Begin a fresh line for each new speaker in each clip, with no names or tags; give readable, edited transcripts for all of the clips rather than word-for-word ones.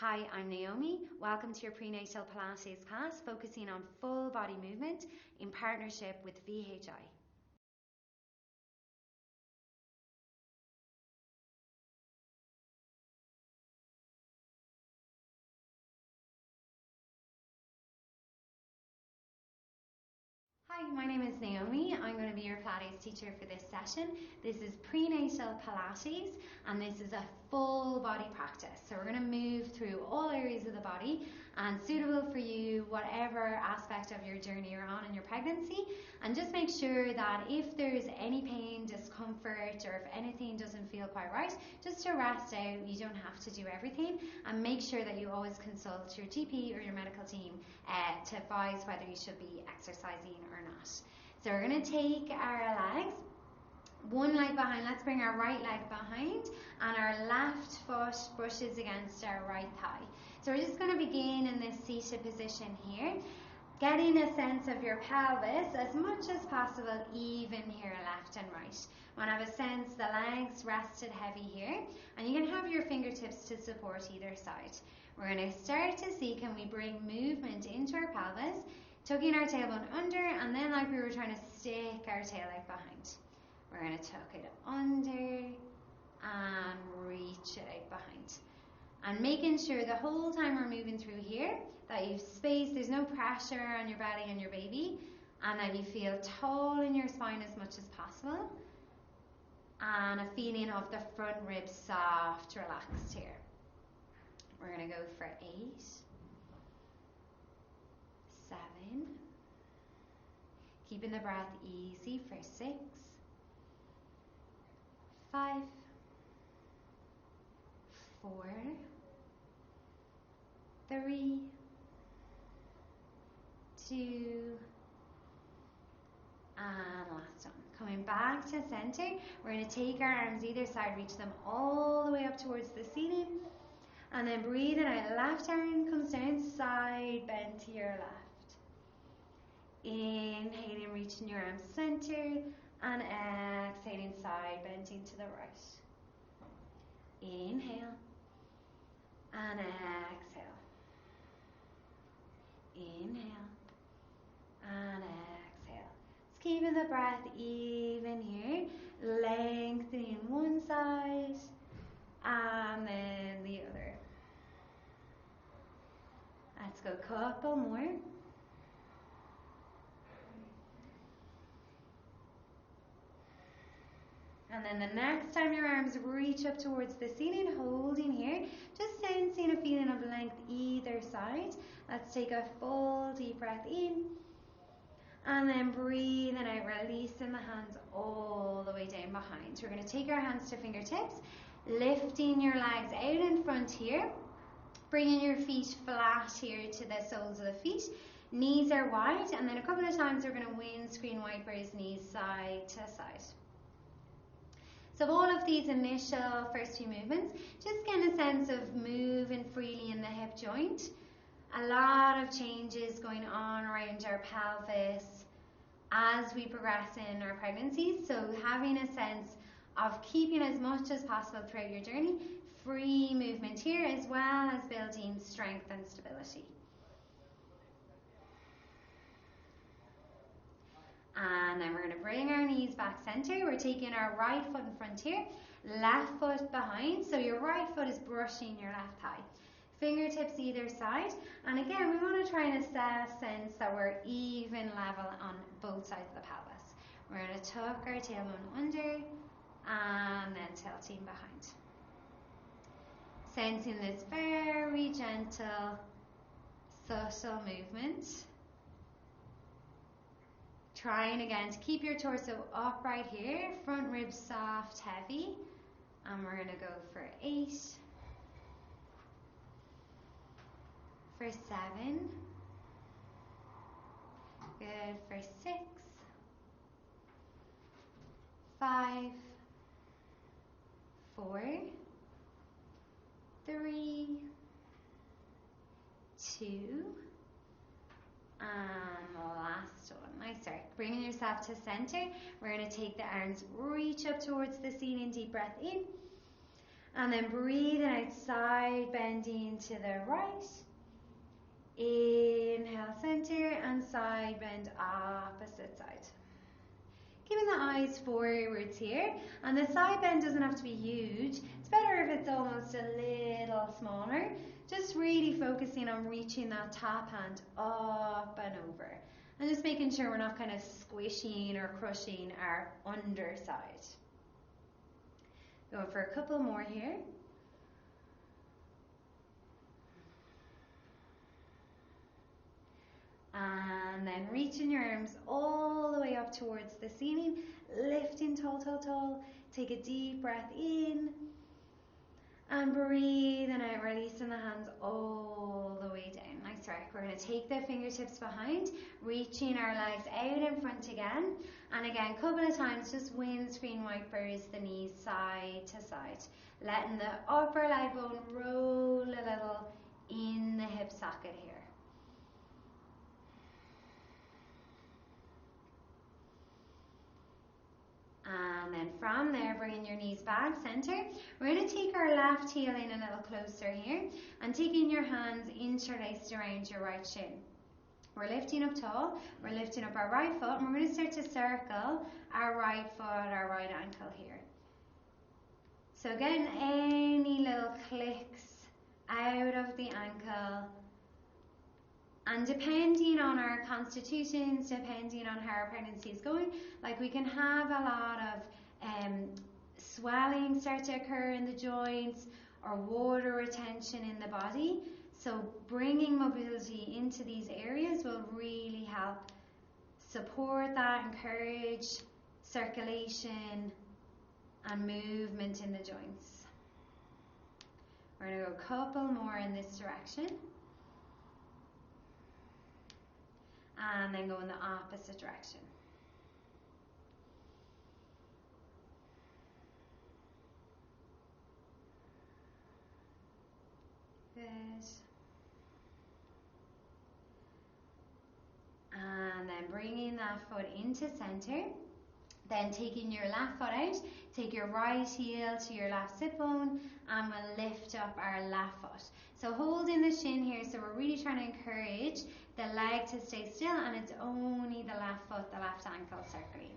Hi, I'm Naomi. Welcome to your Prenatal Pilates class, focusing on full body movement in partnership with vhi. Hi, my name is Naomi. I'm going to be your Pilates teacher for this session. This is Prenatal Pilates and this is a full body practice. So we're going to move through all areas of the body and suitable for you, whatever aspect of your journey you're on in your pregnancy. And just make sure that if there's any pain, discomfort, or if anything doesn't feel quite right, just to rest out. You don't have to do everything, and make sure that you always consult your GP or your medical team to advise whether you should be exercising or not. So we're going to take our legs, one leg behind. Let's bring our right leg behind, and our left foot brushes against our right thigh. So we're just going to begin in this seated position here, getting a sense of your pelvis as much as possible, even here, left and right. I want to have a sense the legs rested heavy here, and you can have your fingertips to support either side. We're going to start to see, can we bring movement into our pelvis, tucking our tailbone under, and then like we were trying to stick our tail leg behind. We're going to tuck it under and reach it out behind. And making sure the whole time we're moving through here that you have space, there's no pressure on your belly and your baby, and that you feel tall in your spine as much as possible, and a feeling of the front ribs soft, relaxed here. We're going to go for 8, 7, keeping the breath easy for 6, 5, 4, 3, 2, and last one. Coming back to center, we're going to take our arms either side, reach them all the way up towards the ceiling, and then breathing out. Left arm comes down, side bend to your left. Inhaling, reaching your arms center, and exhaling, side bending to the right. Inhale and exhale. Inhale and exhale. Just keeping the breath even here, lengthening one side and then the other. Let's go a couple more. And then the next time your arms reach up towards the ceiling, holding here, just sensing a feeling of length either side. Let's take a full deep breath in, and then breathing out, releasing the hands all the way down behind. So we're going to take our hands to fingertips, lifting your legs out in front here, bringing your feet flat here to the soles of the feet. Knees are wide, and then a couple of times we're going to windscreen wipers, knees side to side. So all of these initial first few movements, just getting a sense of moving freely in the hip joint. A lot of changes going on around our pelvis as we progress in our pregnancies. So having a sense of keeping as much as possible throughout your journey, free movement here, as well as building strength and stability. And then we're going to bring our knees back center. We're taking our right foot in front here, left foot behind. So your right foot is brushing your left thigh. Fingertips either side. And again, we want to try and sense that we're even level on both sides of the pelvis. We're going to tuck our tailbone under and then tilting behind. Sensing this very gentle, subtle movement. Trying again to keep your torso upright here, front ribs soft, heavy. And we're going to go for 8, for 7, good, for 6, 5, 4, 3, 2, and last one. Nice work. Bringing yourself to center. We're going to take the arms, reach up towards the ceiling, deep breath in. And then breathing out, side bending to the right. Inhale, center, and side bend, opposite side. Keeping the eyes forwards here, and the side bend doesn't have to be huge. It's better if it's almost a little smaller. Just really focusing on reaching that top hand up and over. And just making sure we're not kind of squishing or crushing our underside. Going for a couple more here. And then reaching your arms all the way up towards the ceiling, lifting tall, tall, tall. Take a deep breath in and breathing out, releasing the hands all the way down. Nice work. We're going to take the fingertips behind, reaching our legs out in front again. And again, a couple of times, just windscreen wipers the knees side to side. Letting the upper leg bone roll a little in the hip socket here. And then from there, bringing your knees back center. We're going to take our left heel in a little closer here and taking your hands interlaced around your right shin. We're lifting up tall, we're lifting up our right foot, and we're going to start to circle our right foot, our right ankle here. So again, any little clicks out of the ankle. And depending on our constitutions, depending on how our pregnancy is going, like we can have a lot of swelling start to occur in the joints or water retention in the body. So bringing mobility into these areas will really help support that, encourage circulation and movement in the joints. We're going to go a couple more in this direction. And then go in the opposite direction. Good. And then bringing that foot into center. Then taking your left foot out, take your right heel to your left sit bone, and we'll lift up our left foot. So holding the shin here, so we're really trying to encourage the leg to stay still, and it's only the left foot, the left ankle circling.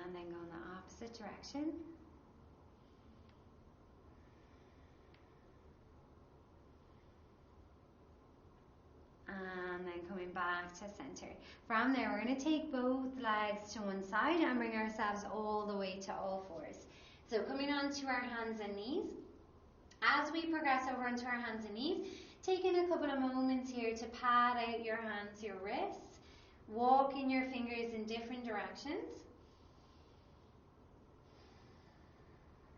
And then go in the opposite direction. And then coming back to center. From there, we're going to take both legs to one side and bring ourselves all the way to all fours. So coming onto our hands and knees. As we progress over onto our hands and knees, taking a couple of moments here to pad out your hands, your wrists, walking your fingers in different directions.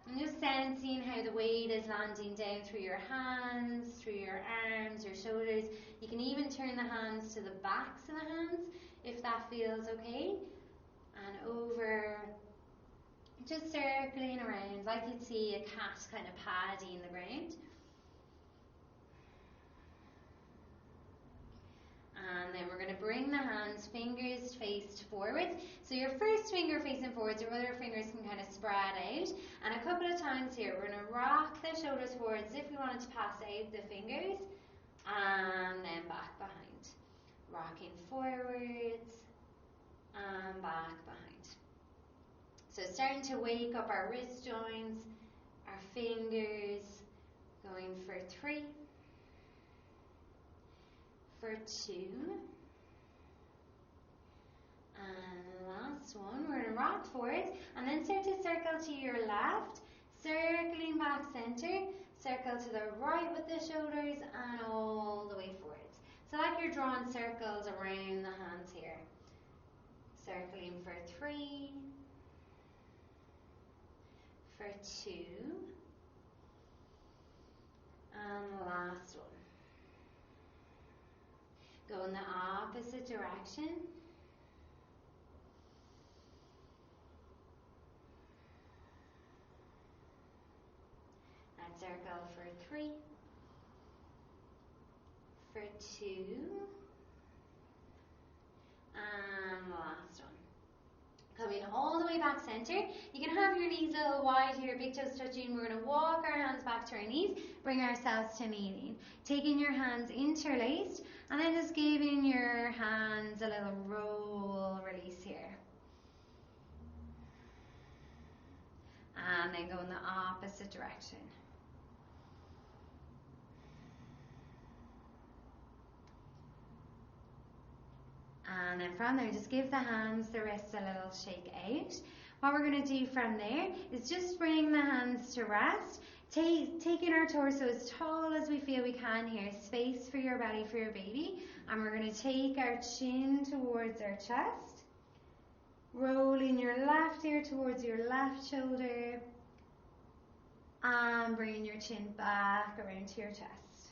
And just sensing how the weight is landing down through your hands, through your arms, your shoulders. You can even turn the hands to the backs of the hands if that feels okay. And over, just circling around like you'd see a cat kind of padding the ground. And then we're going to bring the hands, fingers faced forwards. So your first finger facing forwards, your other fingers can kind of spread out. And a couple of times here, we're going to rock the shoulders forwards as if we wanted to pass out the fingers. And then back behind. Rocking forwards and back behind. So starting to wake up our wrist joints, our fingers, going for 3. For 2, and last one. We're going to rock forwards and then start to circle to your left, circling back center, circle to the right with the shoulders and all the way forwards. So like you're drawing circles around the hands here. Circling for 3, for 2, and the last one. Go in the opposite direction. And circle for 3, for 2. And the last one. Coming all the way back center. You can have your knees a little wide here, big toes touching. We're going to walk our hands back to our knees, bring ourselves to kneeling. Taking your hands interlaced, and then just giving your hands a little roll, release here. And then go in the opposite direction. And then from there, just give the hands, the wrists a little shake out. What we're going to do from there is just bring the hands to rest, taking our torso as tall as we feel we can here, space for your belly, for your baby. And we're going to take our chin towards our chest, rolling your left ear towards your left shoulder, and bringing your chin back around to your chest.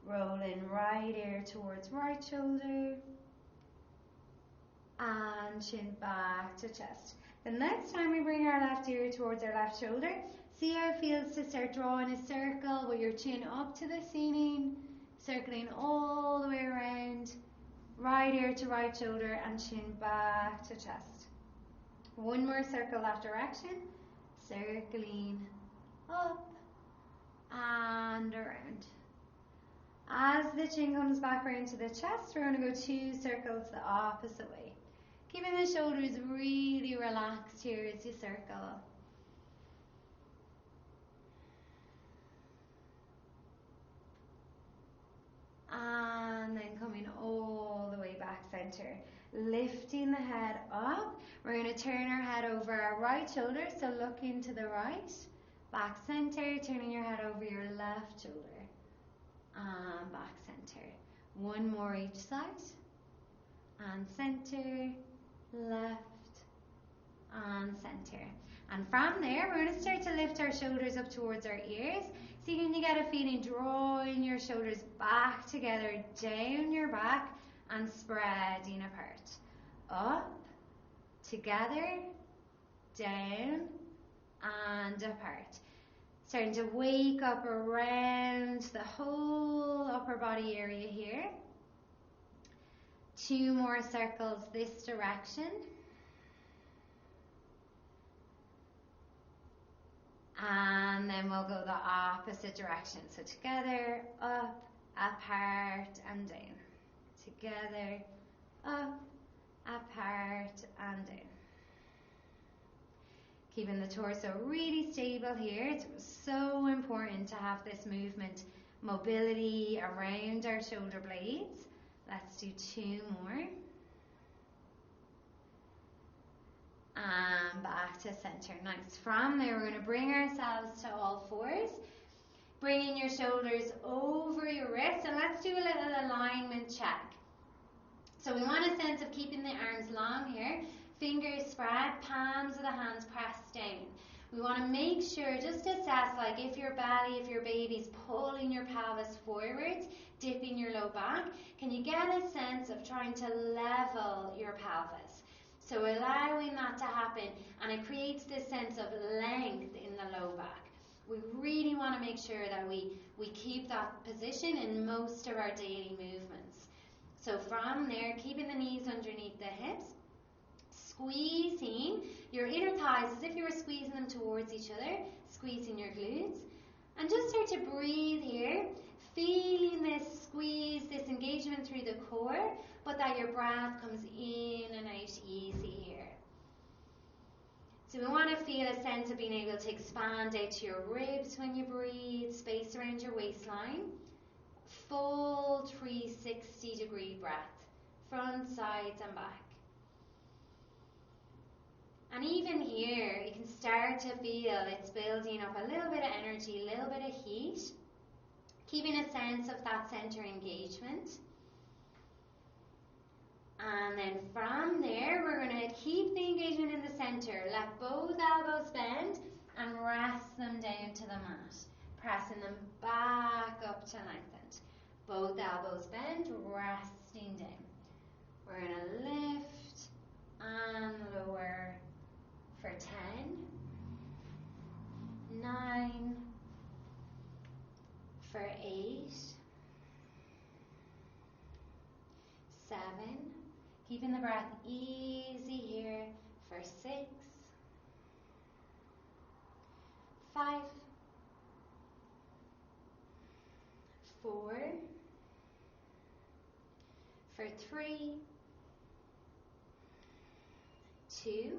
Rolling right ear towards right shoulder, and chin back to chest. The next time we bring our left ear towards our left shoulder, see how it feels to start drawing a circle with your chin up to the ceiling, circling all the way around, right ear to right shoulder, and chin back to chest. One more circle that direction, circling up and around. As the chin comes back around to the chest, we're going to go 2 circles the opposite way. Keeping the shoulders really relaxed here as you circle. And then coming all the way back center. Lifting the head up. We're going to turn our head over our right shoulder, so looking to the right. Back center, turning your head over your left shoulder. And back center. One more each side. And center, left, and center. And from there, we're going to start to lift our shoulders up towards our ears. So you can get a feeling drawing your shoulders back together, down your back, and spreading apart. Up, together, down, and apart. Starting to wake up around the whole upper body area here. 2 more circles this direction. And then we'll go the opposite direction. So together, up, apart, and down. Together, up, apart, and down. Keeping the torso really stable here. It's so important to have this movement, mobility around our shoulder blades. Let's do 2 more. And back to center. Nice. From there, we're going to bring ourselves to all fours. Bringing your shoulders over your wrists. And let's do a little alignment check. So we want a sense of keeping the arms long here. Fingers spread, palms of the hands pressed down. We want to make sure, just assess, like if your belly, if your baby's pulling your pelvis forwards, dipping your low back, can you get a sense of trying to level your pelvis? So allowing that to happen, and it creates this sense of length in the low back. We really want to make sure that we keep that position in most of our daily movements. So from there, keeping the knees underneath the hips, squeezing your inner thighs as if you were squeezing them towards each other, squeezing your glutes. And just start to breathe here, feeling this squeeze, this engagement through the core, but that your breath comes in and out easy here. So we want to feel a sense of being able to expand out to your ribs when you breathe, space around your waistline. Full 360-degree breath, front, sides, and back. And even here, you can start to feel it's building up a little bit of energy, a little bit of heat, keeping a sense of that center engagement. And then from there, we're going to keep the engagement in the center. Let both elbows bend and rest them down to the mat, pressing them back up to lengthened. Both elbows bend, resting down. We're going to lift and lower for 10, 9, for 8, Keeping the breath easy here for 6, 5, 4, for 3, 2,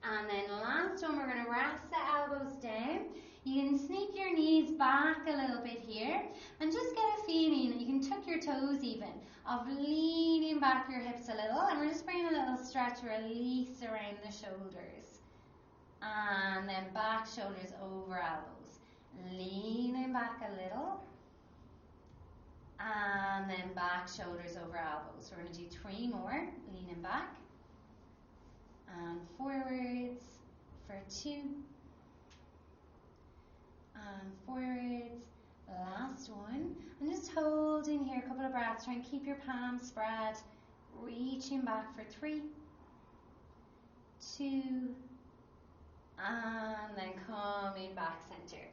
and then last one, we're going to rest the elbows down. You can sneak your knees back a little bit here and just get a feeling, you can tuck your toes even, of leaning back your hips a little, and we're just bringing a little stretch, release around the shoulders, and then back shoulders over elbows, leaning back a little, and then back shoulders over elbows. We're going to do 3 more, leaning back, and forwards for 2, and forwards, last one, and just holding here a couple of breaths. Try and keep your palms spread, reaching back for 3, 2, and then coming back center.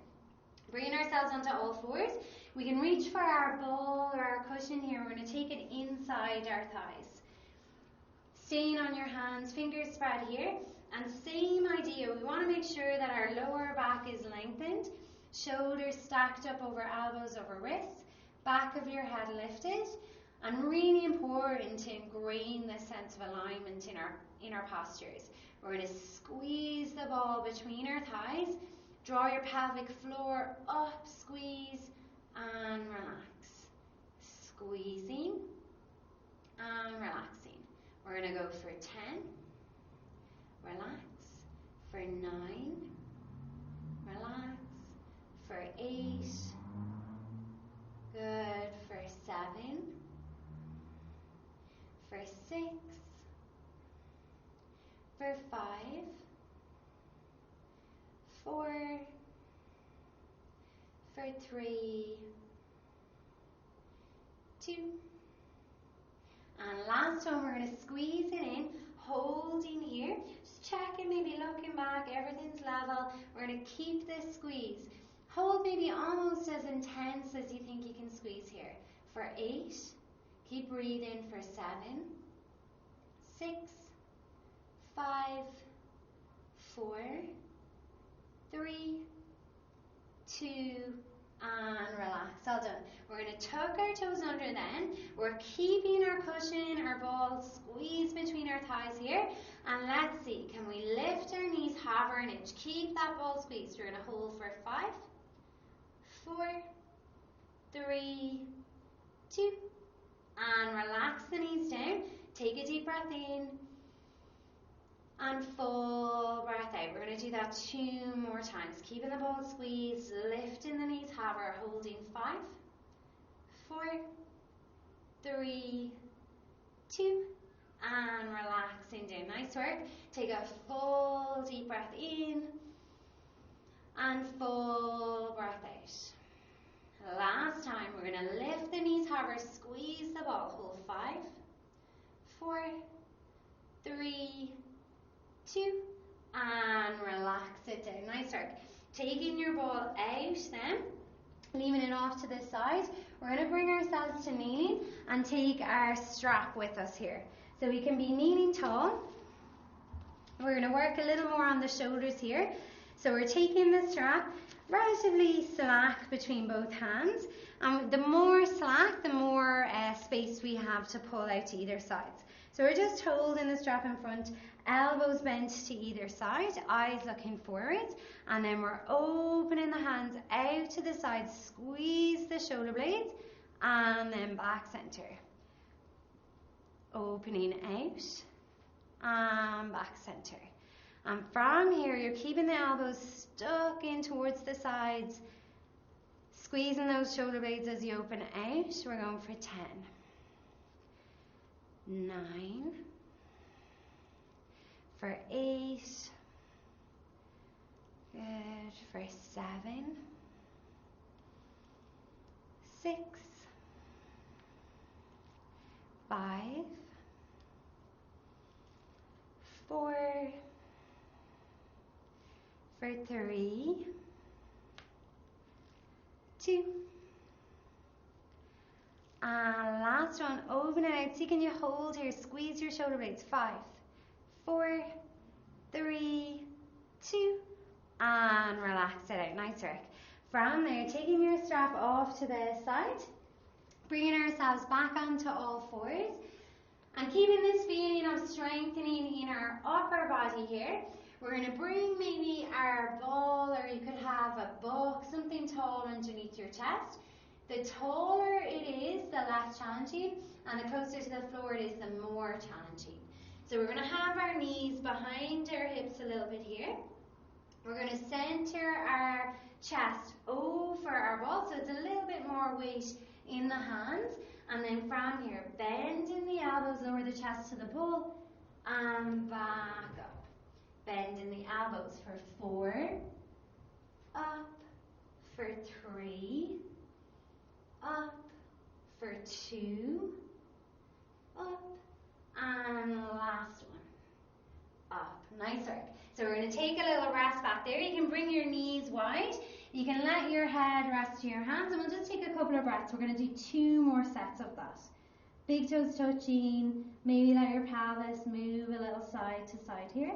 Bringing ourselves onto all fours. We can reach for our ball or our cushion here. We're going to take it inside our thighs. Staying on your hands, fingers spread here, and same idea. We want to make sure that our lower back is lengthened, shoulders stacked up over elbows over wrists, back of your head lifted, and really important to ingrain this sense of alignment in our postures. We're going to squeeze the ball between our thighs, draw your pelvic floor up, squeeze, and relax. Squeezing and relaxing. We're going to go for 10, relax, for 9, relax, for 8, good, for 7, for 6, for 5, 4, for 3, 2, and last one, we're going to squeeze it in, holding here, just checking, maybe looking back, everything's level. We're going to keep this squeeze. Hold maybe almost as intense as you think you can squeeze here. For 8, keep breathing for 7, 6, 5, 4, 3, 2, and relax. All done. We're going to tuck our toes under then. We're keeping our cushion, our ball squeezed between our thighs here. And let's see, can we lift our knees, hover an inch? Keep that ball squeezed. We're going to hold for 5, 4, 3, 2, and relax the knees down. Take a deep breath in. And full breath out. We're going to do that 2 more times. Keeping the ball squeezed, lifting the knees, hover, holding 5, 4, 3, 2, and relaxing down. Nice work. Take a full deep breath in and full breath out. Last time, we're going to lift the knees, hover, squeeze the ball, hold 5, 4, 3, 2, and relax it down. Nice work. Taking your ball out then, leaving it off to the side. We're going to bring ourselves to kneeling and take our strap with us here. So we can be kneeling tall. We're going to work a little more on the shoulders here. So we're taking the strap relatively slack between both hands. And the more slack, the more space we have to pull out to either sides. So we're just holding the strap in front, elbows bent to either side, eyes looking forward, and then we're opening the hands out to the side, squeeze the shoulder blades, and then back center. Opening out, and back center. And from here, you're keeping the elbows stuck in towards the sides, squeezing those shoulder blades as you open out. We're going for 10. 9, for 8, good, for 7, 6, 5, 4, for 3, 2, And last one, open it out. See, can you hold here? Squeeze your shoulder blades. 5, 4, 3, 2, and relax it out. Nice work. From there, taking your strap off to the side, bringing ourselves back onto all fours, and keeping this feeling of strengthening in our upper body here. We're going to bring maybe our ball, or you could have a book, something tall underneath your chest. The taller it is, the less challenging, and the closer to the floor it is, the more challenging. So we're going to have our knees behind our hips a little bit here. We're going to center our chest over our ball, so it's a little bit more weight in the hands. And then from here, bend in the elbows, lower the chest to the ball, and back up. Bend in the elbows for 4, up, for 3, up, for 2, up, and last one, up. Nice work. So we're going to take a little rest back there. You can bring your knees wide. You can let your head rest to your hands, and we'll just take a couple of breaths. We're going to do 2 more sets of that. Big toes touching. Maybe let your pelvis move a little side to side here.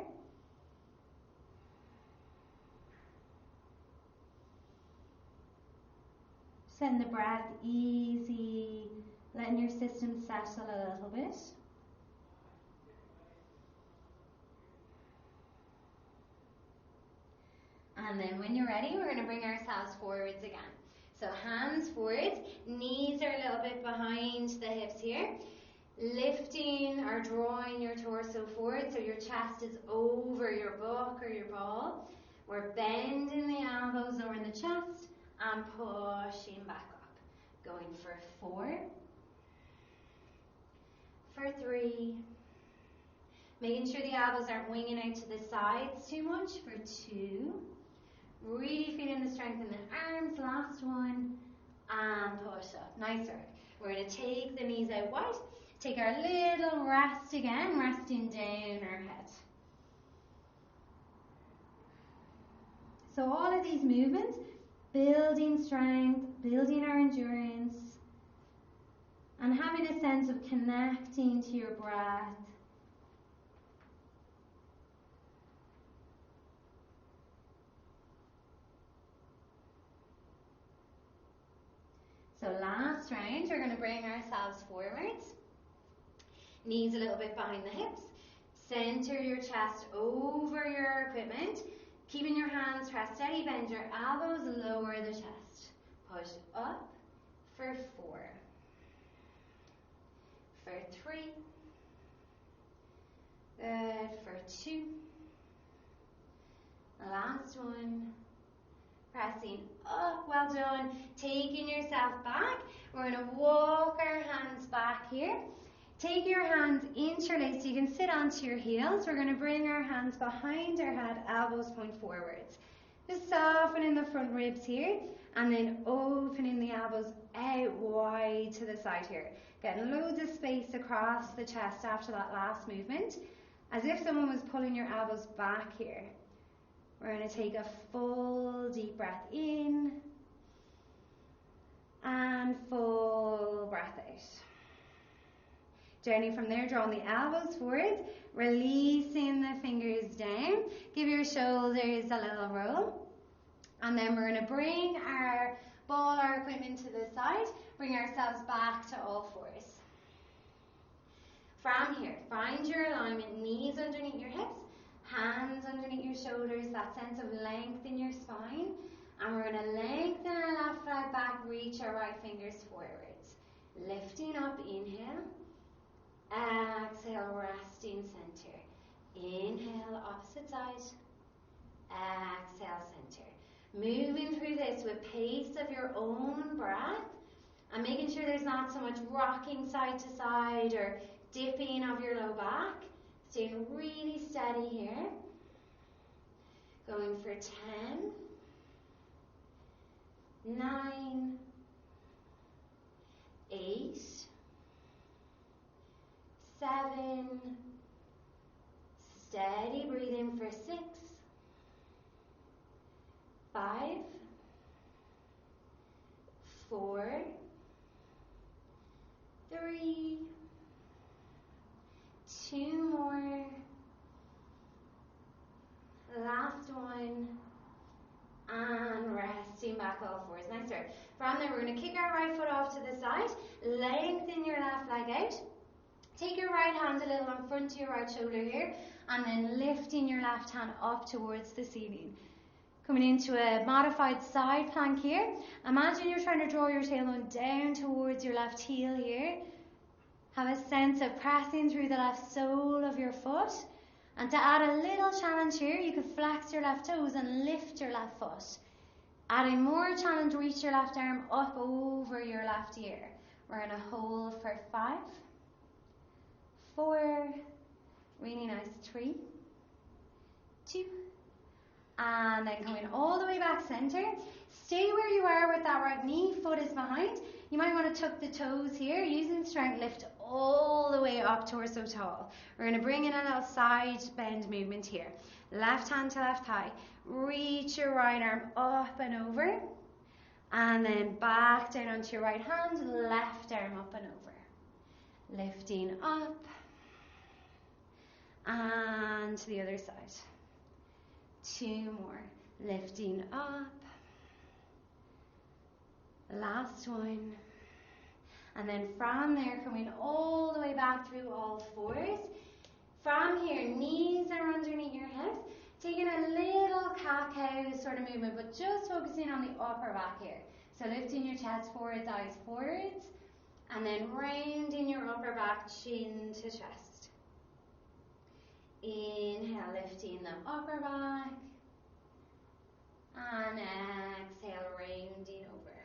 Setting the breath easy, letting your system settle a little bit. And then when you're ready, we're going to bring ourselves forwards again. So hands forwards, knees are a little bit behind the hips here. Lifting or drawing your torso forward so your chest is over your book or your ball. We're bending the elbows, lowering the chest, and pushing back up. Going for 4, for 3. Making sure the elbows aren't winging out to the sides too much. For 2. Really feeling the strength in the arms. Last one. And push up. Nice work. We're going to take the knees out wide. Take our little rest again, resting down our head. So all of these movements, building strength, building our endurance, and having a sense of connecting to your breath. So last round, we're going to bring ourselves forwards. Knees a little bit behind the hips. Center your chest over your equipment. Keeping your hands pressed steady. Bend your elbows, lower the chest. Push up for 4. For 3. Good. For 2. Last one. Pressing up. Well done. Taking yourself back. We're going to walk our hands back here. Take your hands interlaced so you can sit onto your heels. We're going to bring our hands behind our head, elbows point forwards. Just softening the front ribs here, and then opening the elbows out wide to the side here. Getting loads of space across the chest after that last movement, as if someone was pulling your elbows back here. We're going to take a full deep breath in, and full breath out. Journey from there, drawing the elbows forwards, releasing the fingers down. Give your shoulders a little roll. And then we're going to bring our ball, our equipment to the side, bring ourselves back to all fours. From here, find your alignment, knees underneath your hips, hands underneath your shoulders, that sense of length in your spine. And we're going to lengthen our left leg back, reach our right fingers forwards. Lifting up, inhale. Exhale, resting center. Inhale, opposite side. Exhale, center. Moving through this with pace of your own breath, and making sure there's not so much rocking side to side or dipping of your low back. Staying really steady here. Going for 10, 9, 8, 7, steady breathing for 6, 5, 4, 3, 2 more, last one, and resting back all fours. Nice work. From there, we're going to kick our right foot off to the side, lengthen your left leg out, take your right hand a little in front to your right shoulder here, and then lifting your left hand up towards the ceiling. Coming into a modified side plank here. Imagine you're trying to draw your tailbone down towards your left heel here. Have a sense of pressing through the left sole of your foot. And to add a little challenge here, you can flex your left toes and lift your left foot. Adding more challenge, reach your left arm up over your left ear. We're going to hold for 5, 4, really nice, 3, 2, and then coming all the way back center. Stay where you are with that right knee, foot is behind. You might want to tuck the toes here, using strength, lift all the way up, torso tall. We're going to bring in a little side bend movement here. Left hand to left thigh. Reach your right arm up and over. And then back down onto your right hand, left arm up and over. Lifting up. And to the other side. 2 more. Lifting up. Last one. And then from there, coming all the way back through all fours. From here, knees are underneath your hips. Taking a little cat-cow sort of movement, but just focusing on the upper back here. So lifting your chest forwards, eyes forwards. And then rounding your upper back, chin to chest. Inhale, lifting the upper back. And exhale, rounding over.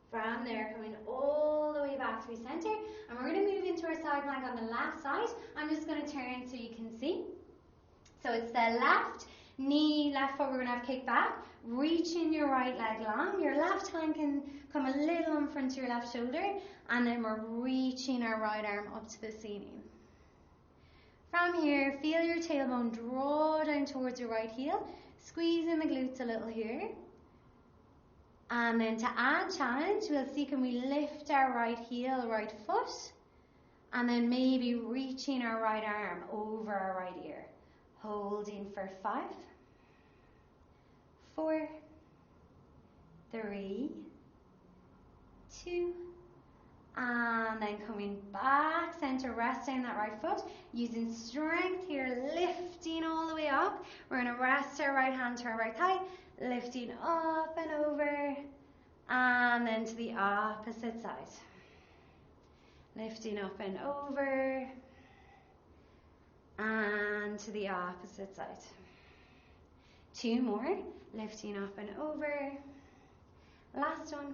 From there, coming all the way back through center. And we're going to move into our side plank on the left side. I'm just going to turn so you can see. So it's the left knee, left foot, we're going to have kick back. Reaching your right leg long. Your left hand can come a little in front of your left shoulder. And then we're reaching our right arm up to the ceiling. From here, feel your tailbone draw down towards your right heel. Squeezing the glutes a little here. And then to add challenge, we'll see, can we lift our right heel, right foot, and then maybe reaching our right arm over our right ear. Holding for 5, 4, 3, 2, and then coming back center, rest down that right foot, using strength here, lifting all the way up. We're going to rest our right hand to our right thigh, lifting up and over, and then to the opposite side. Lifting up and over, and to the opposite side. 2 more, lifting up and over. Last one,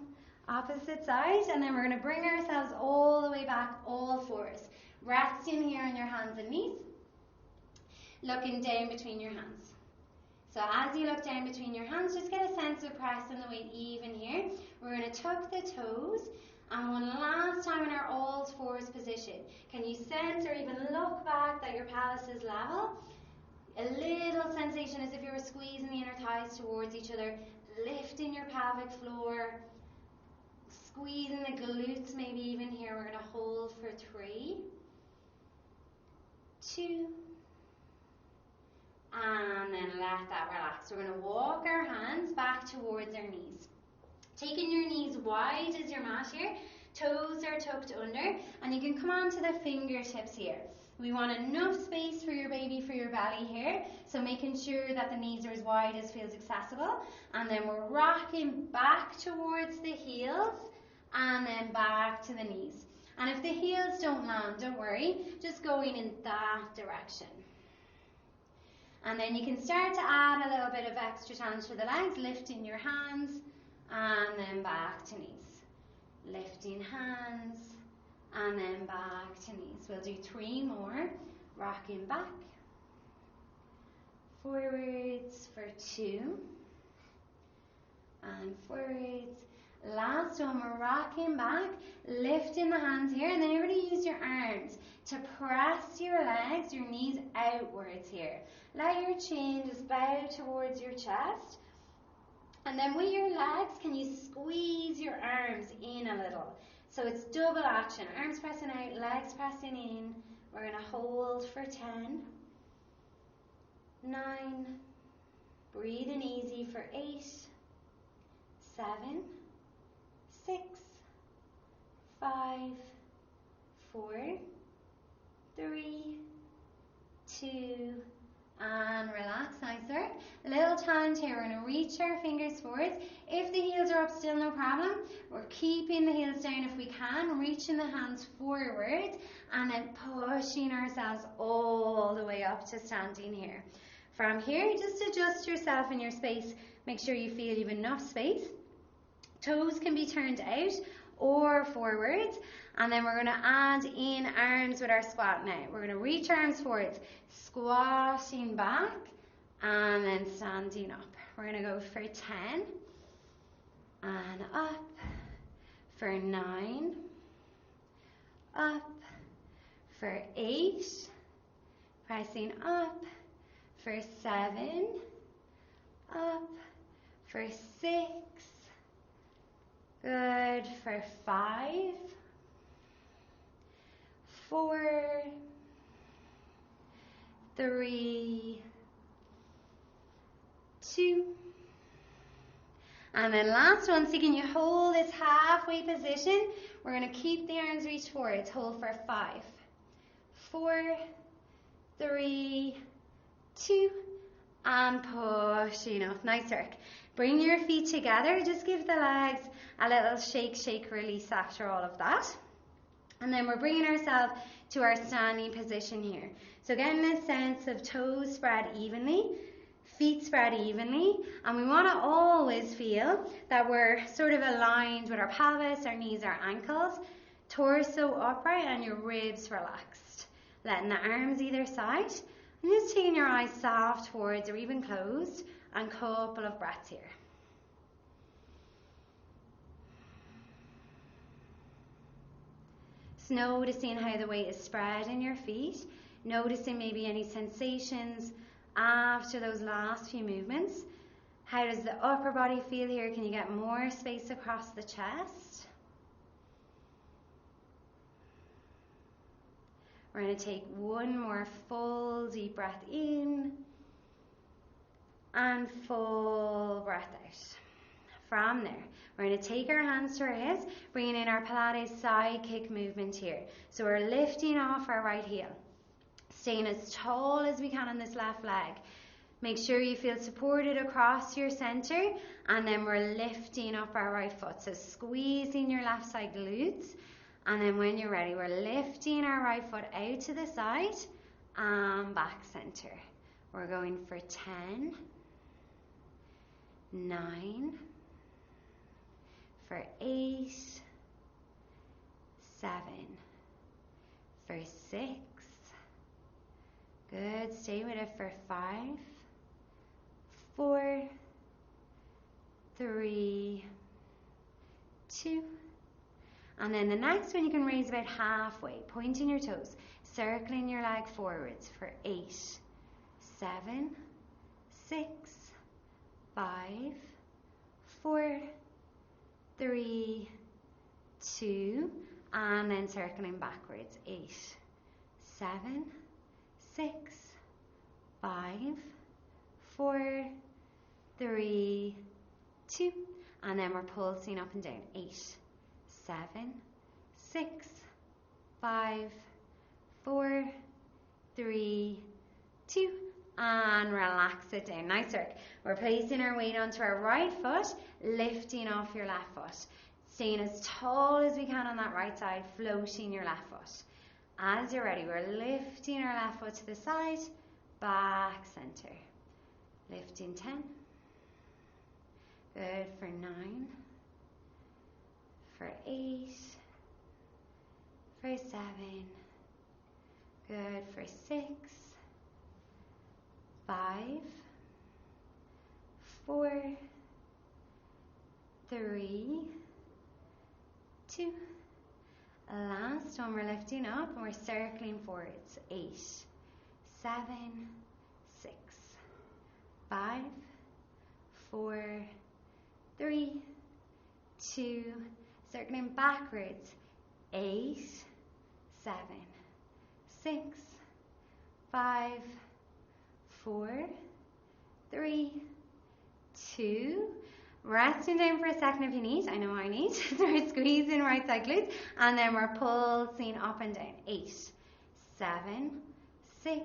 opposite side, and then we're going to bring ourselves all the way back, all fours. Resting here on your hands and knees, looking down between your hands. So as you look down between your hands, just get a sense of pressing the weight even here. We're going to tuck the toes, and one last time in our all fours position. Can you sense or even look back that your pelvis is level? A little sensation as if you were squeezing the inner thighs towards each other, lifting your pelvic floor, squeezing the glutes maybe even here. We're going to hold for 3, 2, and then let that relax. We're going to walk our hands back towards our knees. Taking your knees wide as your mat here, toes are tucked under, and you can come onto the fingertips here. We want enough space for your baby, for your belly here, so making sure that the knees are as wide as feels accessible. And then we're rocking back towards the heels, and then back to the knees. And if the heels don't land, don't worry, just going in that direction. And then you can start to add a little bit of extra challenge to the legs, lifting your hands, and then back to knees. Lifting hands, and then back to knees. We'll do 3 more. Rocking back, forwards for 2, and forwards. Last one, we're rocking back, lifting the hands here, and then you're going to use your arms to press your legs, your knees outwards here. Let your chin just bow towards your chest. And then with your legs, can you squeeze your arms in a little? So it's double action. Arms pressing out, legs pressing in. We're going to hold for 10, 9, breathing easy for 8, 7, 6, 5, 4, 3, 2, and relax. Nice work. A little challenge here. We're going to reach our fingers forwards. If the heels are up, still no problem. We're keeping the heels down if we can, reaching the hands forward, and then pushing ourselves all the way up to standing here. From here, just adjust yourself in your space. Make sure you feel you have enough space. Toes can be turned out or forwards. And then we're going to add in arms with our squat now. We're going to reach arms forwards, squatting back, and then standing up. We're going to go for 10, and up, for 9, up, for 8, pressing up, for 7, up, for 6, good, for 5, 4, 3, 2, and then last one. So can you hold this halfway position? We're going to keep the arms reached forwards. Hold for 5, 4, 3, 2, and pushing up. Nice work. Bring your feet together. Just give the legs a little shake, shake, release after all of that. And then we're bringing ourselves to our standing position here. So getting this sense of toes spread evenly, feet spread evenly, and we want to always feel that we're sort of aligned with our pelvis, our knees, our ankles, torso upright, and your ribs relaxed. Letting the arms either side, and just taking your eyes soft towards or even closed, and a couple of breaths here. Just noticing how the weight is spread in your feet, noticing maybe any sensations after those last few movements. How does the upper body feel here? Can you get more space across the chest? We're going to take one more full deep breath in and full breath out. From there, we're going to take our hands to our hips, bringing in our Pilates side kick movement here. So we're lifting off our right heel, staying as tall as we can on this left leg. Make sure you feel supported across your center, and then we're lifting up our right foot. So squeezing your left side glutes, and then when you're ready, we're lifting our right foot out to the side and back center. We're going for 10, 9, for 8, 7, for 6, good, stay with it, for 5, 4, 3, 2, and then the next one you can raise about halfway, pointing your toes, circling your leg forwards for 8, 7, 6, 5, 4, 3, 2, and then circling backwards, 8, 7, 6, 5, 4, 3, 2, and then we're pulsing up and down, 8, 7, 6, 5, 4, 3, 2, and relax it down. Nice work. We're placing our weight onto our right foot, lifting off your left foot, staying as tall as we can on that right side, floating your left foot. As you're ready, we're lifting our left foot to the side, back center. Lifting 10. Good, for 9, for 8, for 7, good, for 6, 5, 4, 3, 2. Last one, we're lifting up and we're circling forwards. 8, 7, 6, 5, 4, 3, 2, circling backwards. 8, 7, 6, 5, 4, 3, 2. Resting down for a second if you need. I know I need. So we're squeezing right side glutes, and then we're pulsing up and down. 8, 7, 6,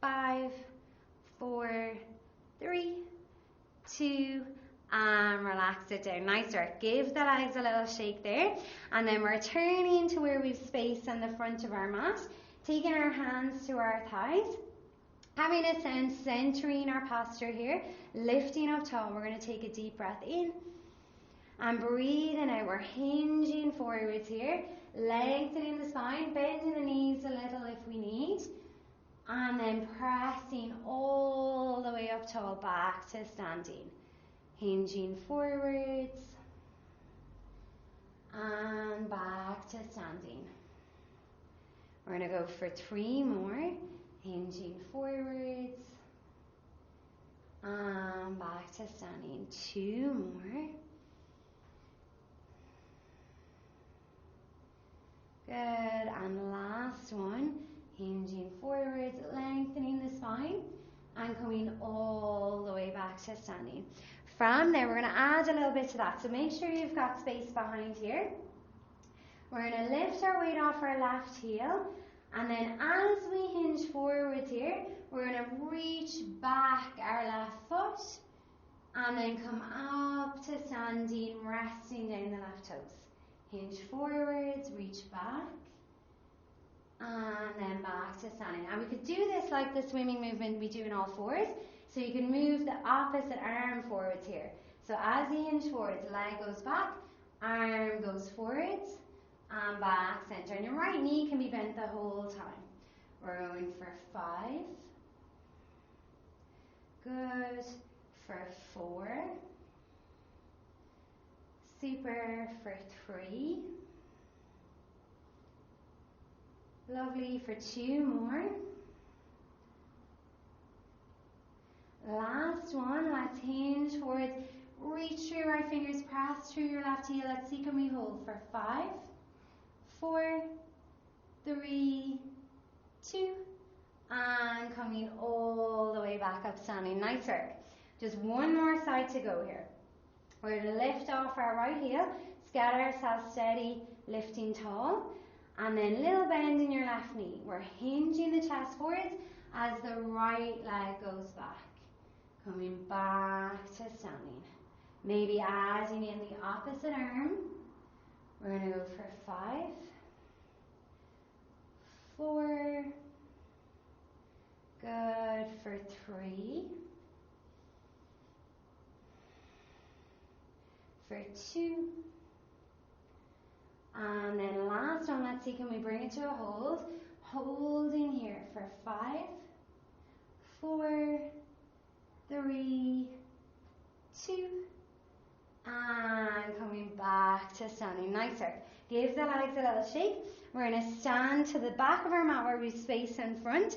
5, 4, 3, 2, and relax it down. Nice work. Give the legs a little shake there, and then we're turning to where we've space on the front of our mat, taking our hands to our thighs, having a sense, centering our posture here, lifting up tall. We're going to take a deep breath in and breathing out. We're hinging forwards here, lengthening the spine, bending the knees a little if we need, and then pressing all the way up tall, back to standing. Hinging forwards and back to standing. We're going to go for 3 more. Hinging forwards and back to standing. 2 more. Good. And last one. Hinging forwards, lengthening the spine and coming all the way back to standing. From there, we're going to add a little bit to that. So make sure you've got space behind here. We're going to lift our weight off our left heel. And then as we hinge forwards here, we're going to reach back our left foot. And then come up to standing, resting down the left toes. Hinge forwards, reach back. And then back to standing. And we could do this like the swimming movement we do in all fours. So you can move the opposite arm forwards here. So as you hinge forwards, leg goes back, arm goes forwards, and back, center. And your right knee can be bent the whole time. We're going for 5. Good. For 4. Super. For 3. Lovely. For 2 more. Last one. Let's hinge forwards. Reach through your right fingers. Press through your left heel. Let's see, can we hold for 5, 4, 3, 2, and coming all the way back up, standing. Nice work. Just one more side to go here. We're going to lift off our right heel, scatter ourselves steady, lifting tall, and then little bend in your left knee. We're hinging the chest forwards as the right leg goes back, coming back to standing. Maybe adding in the opposite arm. We're going to go for 5, 4, good, for 3, for 2, and then last one. Let's see, can we bring it to a hold? Holding here for 5, 4, 3, 2, and coming back to standing. Nice work. Give the legs a little shake. We're going to stand to the back of our mat where we space in front.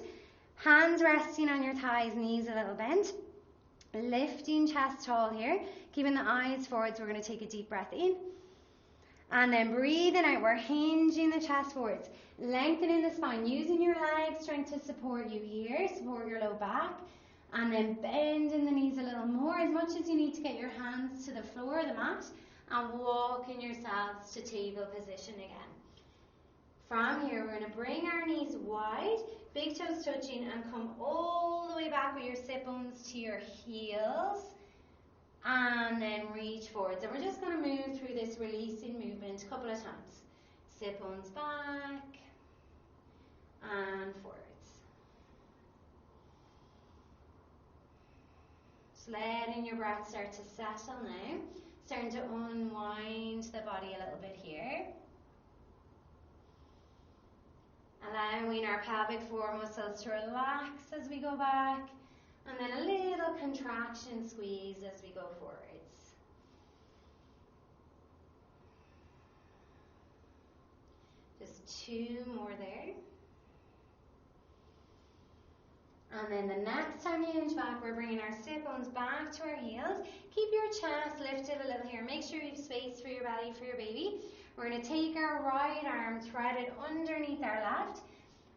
Hands resting on your thighs, knees a little bent. Lifting chest tall here. Keeping the eyes forwards. We're going to take a deep breath in. And then breathing out. We're hinging the chest forwards. Lengthening the spine. Using your leg strength to support you here. Support your low back. And then bending the knees a little more, as much as you need to get your hands to the floor of the mat, and walking yourselves to table position again. From here, we're going to bring our knees wide, big toes touching, and come all the way back with your sit bones to your heels, and then reach forwards. And we're just going to move through this releasing movement a couple of times. Sit bones back, and forwards. Letting your breath start to settle now. Starting to unwind the body a little bit here. Allowing our pelvic floor muscles to relax as we go back. And then a little contraction squeeze as we go forwards. Just 2 more there. And then the next time you hinge back, we're bringing our sit bones back to our heels. Keep your chest lifted a little here. Make sure you have space for your belly, for your baby. We're going to take our right arm, thread it underneath our left,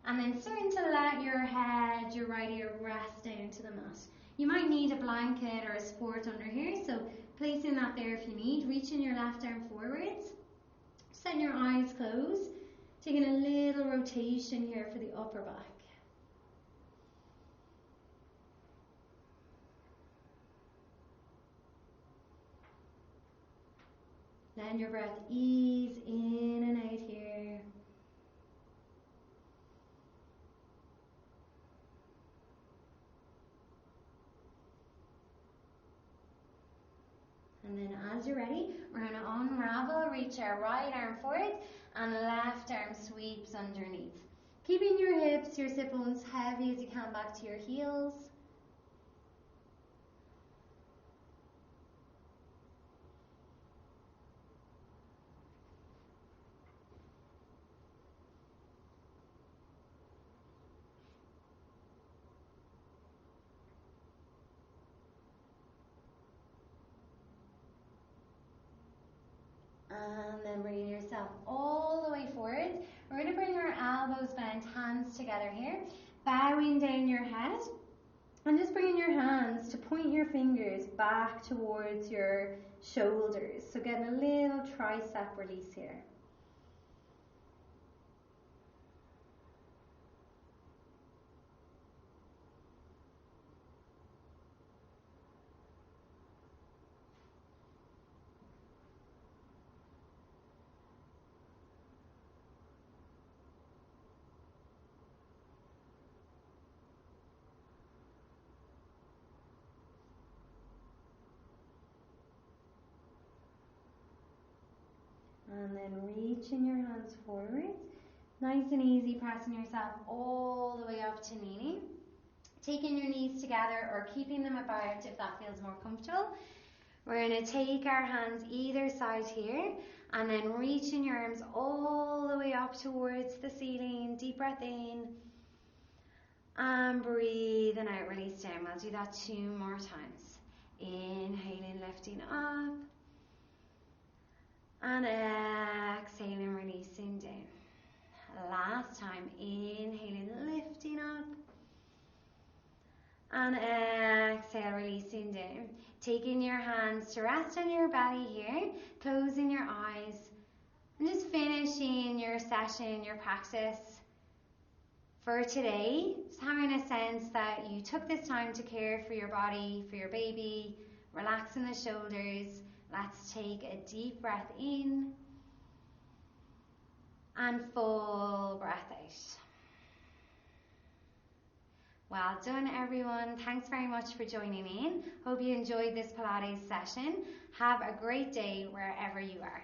and then starting to let your head, your right ear rest down to the mat. You might need a blanket or a support under here, so placing that there if you need. Reaching your left arm forwards, setting your eyes closed, taking a little rotation here for the upper back. Letting your breath ease in and out here. And then as you're ready, we're going to unravel, reach our right arm forward and left arm sweeps underneath. Keeping your hips, your sit bones heavy as you can back to your heels. And then bringing yourself all the way forward. We're going to bring our elbows bent, hands together here. Bowing down your head. And just bringing your hands to point your fingers back towards your shoulders. So getting a little tricep release here. And then reaching your hands forward. Nice and easy, pressing yourself all the way up to kneeling. Taking your knees together or keeping them apart if that feels more comfortable. We're going to take our hands either side here and then reaching your arms all the way up towards the ceiling. Deep breath in. And breathing out, release down. We'll do that 2 more times. Inhaling, lifting up. And exhaling, releasing down. Last time, inhaling, lifting up. And exhale, releasing down. Taking your hands to rest on your belly here. Closing your eyes. And just finishing your session, your practice for today. Just having a sense that you took this time to care for your body, for your baby. Relaxing the shoulders. Let's take a deep breath in and full breath out. Well done, everyone. Thanks very much for joining in. Hope you enjoyed this Pilates session. Have a great day wherever you are.